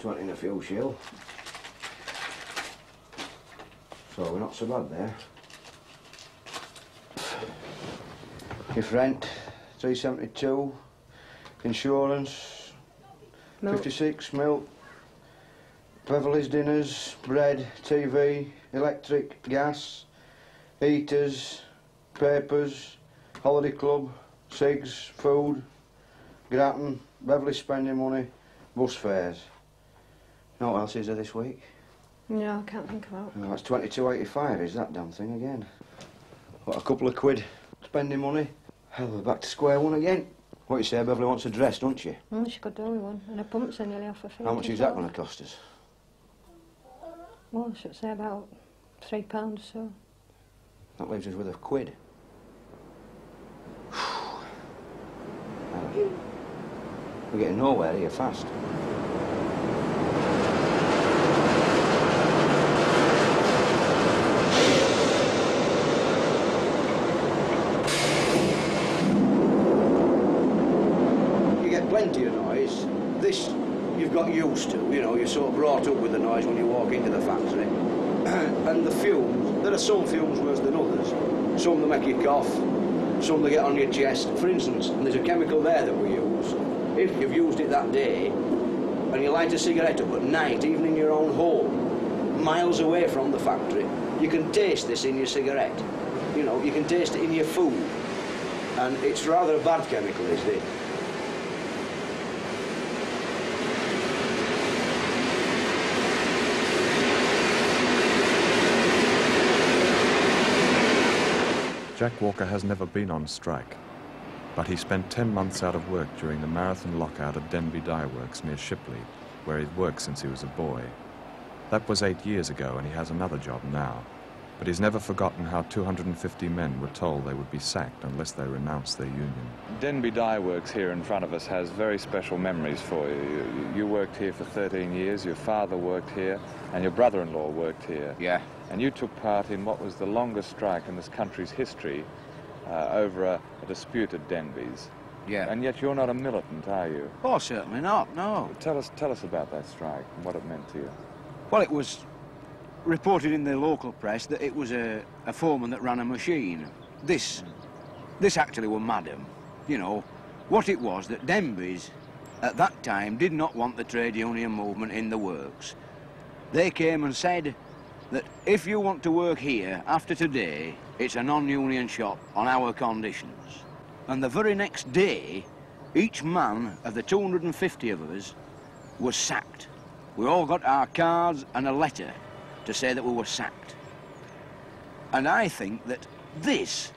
20 and a few shil. So we're not so bad there. If rent, 372. Insurance, milk. 56, milk. Beverly's dinners, bread, TV, electric, gas, heaters, papers, holiday club, cigs, food, gratin, Beverly's spending money, bus fares. Know what else is there this week? No, I can't think about. Oh, that's 22.85, is that damn thing again? What, a couple of quid spending money? Hell, we're back to square one again. What you say, Beverly wants a dress, don't you? She could do with one, and her pumps are nearly off her feet. How much is that going to cost us? Well, I should say about £3 or so. That leaves us with a quid. We're getting nowhere here fast. Plenty of noise. This you've got used to, you know, you're sort of brought up with the noise when you walk into the factory. And the fumes, there are some fumes worse than others. Some that make you cough, some that get on your chest. For instance, and there's a chemical there that we use. If you've used it that day, and you light a cigarette up at night, even in your own home, miles away from the factory, you can taste this in your cigarette. You know, you can taste it in your food. And it's rather a bad chemical, is it? Jack Walker has never been on strike, but he spent 10 months out of work during the marathon lockout at Denby Dye Works near Shipley, where he'd worked since he was a boy. That was 8 years ago, and he has another job now. But he's never forgotten how 250 men were told they would be sacked unless they renounced their union. Denby Dye Works here in front of us has very special memories for you. You worked here for 13 years, your father worked here, and your brother-in-law worked here. Yeah. And you took part in what was the longest strike in this country's history over a dispute at Denby's. Yeah. And yet you're not a militant, are you? Oh, certainly not, no. Tell us about that strike and what it meant to you. Well, it was reported in the local press that it was a foreman that ran a machine. This actually was madam. You know, what it was that Denby's at that time did not want the trade union movement in the works. They came and said that if you want to work here after today, it's a non-union shop on our conditions. And the very next day, each man of the 250 of us was sacked. We all got our cards and a letter to say that we were sacked. And I think that this